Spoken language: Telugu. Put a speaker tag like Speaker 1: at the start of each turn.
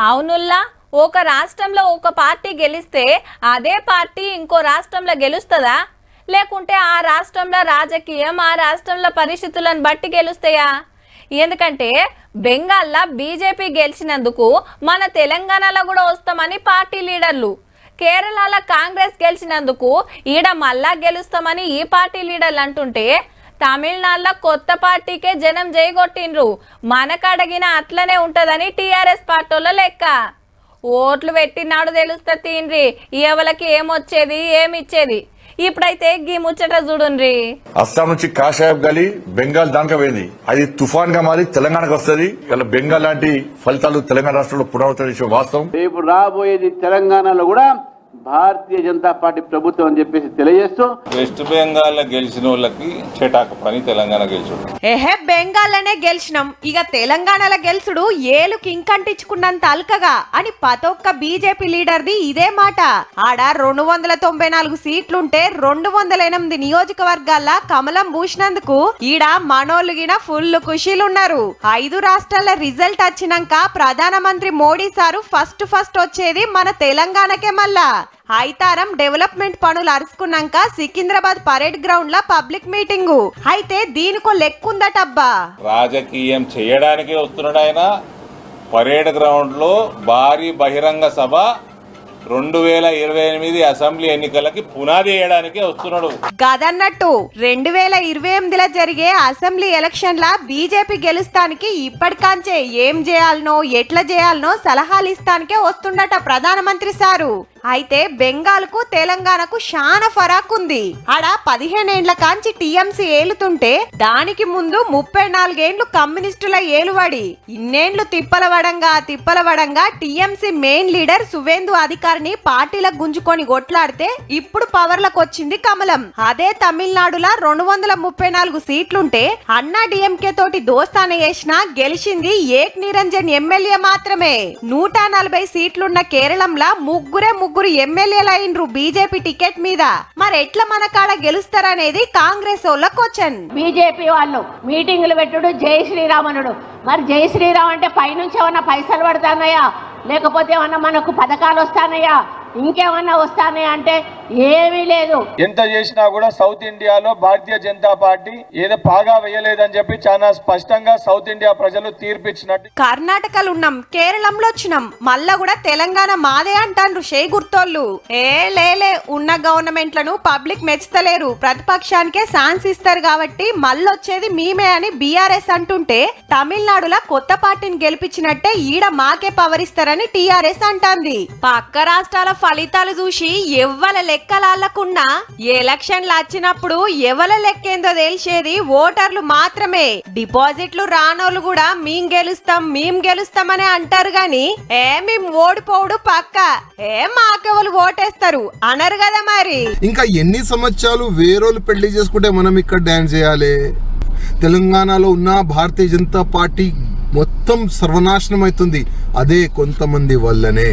Speaker 1: అవునుల్లా, ఒక రాష్ట్రంలో ఒక పార్టీ గెలిస్తే అదే పార్టీ ఇంకో రాష్ట్రంలో గెలుస్తుందా? లేకుంటే ఆ రాష్ట్రంలో రాజకీయం ఆ రాష్ట్రంలో పరిస్థితులను బట్టి గెలుస్తాయా? ఎందుకంటే బెంగాల్లో బీజేపీ గెలిచినందుకు మన తెలంగాణలో కూడా వస్తామని పార్టీ లీడర్లు, కేరళలో కాంగ్రెస్ గెలిచినందుకు ఈడ మళ్ళా గెలుస్తామని ఈ పార్టీ లీడర్లు అంటుంటే, తమిళనాడులో కొత్త పార్టీకే జనం జైగొట్టిండ్రు. మనకు అడిగిన అట్లనే ఉంటదని టీఆర్ఎస్ పార్టీలో లెక్క. ఓట్లు పెట్టినాడు తెలుస్తా తీన్రి ఎవరికి ఏమొచ్చేది ఏమిచ్చేది. ఇప్పుడైతే గీ ముచ్చట చూడుండ్రి.
Speaker 2: అస్సాం నుంచి కాషాయబ్ గలి బెంగాల్ దాకా పోయింది. అది తుఫాన్ గా మారి తెలంగాణకు వస్తుంది. ఇలా బెంగాల్ లాంటి ఫలితాలు తెలంగాణ రాష్ట్రంలో పునరావృతం వాస్తవం.
Speaker 3: రేపు రాబోయేది తెలంగాణలో కూడా భారతీయ జనతా పార్టీ ప్రభుత్వం అని చెప్పేసి తెలియజేస్తూ,
Speaker 4: వెస్ట్ బెంగాల్ గెలిచిన వాళ్ళకి చెటాక పని తెలంగాణ గెలుచుడు.
Speaker 5: బెంగాల్లోనే గెలిచినాం, ఇక తెలంగాణలో గెలుచుడు ఏలుకి ఇంకంటించుకున్నంత అల్కగా అని పతొక్క బీజేపీ లీడర్ది ఇదే మాట. ఆడ 294 సీట్లుంటే 208 నియోజకవర్గాల్లో కమలం పూసినందుకు ఈడ మనోళ్ళుగిన ఫుల్ ఖుషీలున్నారు. 5 రాష్ట్రాల రిజల్ట్ వచ్చినాక ప్రధానమంత్రి మోడీ సారు ఫస్ట్ వచ్చేది మన తెలంగాణకే. మళ్ళా ఐతారం డెవలప్మెంట్ పనులు అరుచుకున్నాక సికింద్రాబాద్ పరేడ్ గ్రౌండ్ లా పబ్లిక్ మీటింగ్ అయితే దీనికో లెక్కుందటబ్బా.
Speaker 4: రాజకీయం చేయడానికి వస్తున్నాడు ఆయన. పరేడ్ గ్రౌండ్ లో భారీ బహిరంగ సభ 2028 అసెంబ్లీ ఎన్నికలకి పునాది వేయడానికి వస్తున్నాడు.
Speaker 5: గదన్నట్టు 2028లో జరిగే అసెంబ్లీ ఎలక్షన్ల బీజేపీ గెలుస్తానికి ఇప్పటికాంచే ఏం చేయాలనో ఎట్లా చేయాలనో సలహాలు ఇస్తానికే వస్తుండట ప్రధానమంత్రి సారు. అయితే బెంగాల్ కు తెలంగాణకు శానా ఫరాక్ ఉంది. ఆడ 15 ఏండ్ల కాంచి టీఎంసీ ఏలుతుంటే దానికి ముందు 34 ఏండ్లు కమ్యూనిస్టుల ఏలువడి ఇన్నేండ్లు తిప్పలవడంగా టీఎంసీ మెయిన్ లీడర్ సువేందు అధికారిని పార్టీలకు గుంజుకొని కొట్లాడితే ఇప్పుడు పవర్లకు వచ్చింది కమలం. అదే తమిళనాడులో 234 సీట్లుంటే అన్నా డిఎంకే తోటి దోస్తాన చేసినా గెలిచింది ఏక్ నిరంజన్ ఎమ్మెల్యే మాత్రమే. 140 సీట్లున్న కేరళంలో ముగ్గురు ఎమ్మెల్యేలు అయినరు బీజేపీ టికెట్ మీద. మరి ఎట్లా మన కాడ గెలుస్తారనేది కాంగ్రెస్ వాళ్ళ క్వశ్చన్.
Speaker 6: బీజేపీ వాళ్ళు మీటింగులు పెట్టుడు జై శ్రీరామ్ అనుడు. మరి జై శ్రీరామ్ అంటే పైనుంచి ఏమన్నా పైసలు పడతానయా, లేకపోతే ఏమన్నా మనకు పథకాలు వస్తానయా, ఇంకేమన్నా వస్తానే అంటే ఏమీ లేదు.
Speaker 7: ఎంత చేసినా కూడా సౌత్ ఇండియాలో భారతీయ జనతా పార్టీ ఏదో బాగా వేయలేదని చెప్పి చాలా స్పష్టంగా సౌత్ ఇండియా ప్రజలు తీర్పిచ్చినట్టు.
Speaker 5: కర్ణాటకలో ఉన్నాం, కేరళంలో వచ్చినాం, మళ్ళా కూడా తెలంగాణ మాదే అంటారు షే గుర్తోళ్ళు. లేలే ఉన్న గవర్నమెంట్లను పబ్లిక్ మెచ్చుతలేరు, ప్రతిపక్షానికే ఛాన్స్ ఇస్తారు కాబట్టి మళ్ళొచ్చేది మేమే అని బీఆర్ఎస్ అంటుంటే, తమిళనాడులో కొత్త పార్టీని గెలిపించినట్టే ఈడ మాకే పవర్ ఇస్తారని టీఆర్ఎస్ అంటాంది. పక్క రాష్ట్రాల ఫలితాలు చూసి ఎవ్వల లెక్కలాలకున్నా ఎలక్షన్లు వచ్చినప్పుడు ఎవల లెక్కేందో తెలిసేది ఓటర్లు మాత్రమే. డిపాజిట్లు రానోళ్ళు కూడా మేం గెలుస్తామని అంటారు గాని మేం ఓడిపోవుడు పక్క, మాకెవలు ఓటేస్తారు అనరు కదా. మరి
Speaker 8: ఇంకా ఎన్ని సంవత్సరాలు వేరోళ్ళు పెళ్లి చేసుకుంటే మనం ఇక్కడ డాన్స్ చేయాలి? తెలంగాణలో ఉన్న భారతీయ జనతా పార్టీ మొత్తం సర్వనాశనం అవుతుంది అదే కొంతమంది వల్లనే.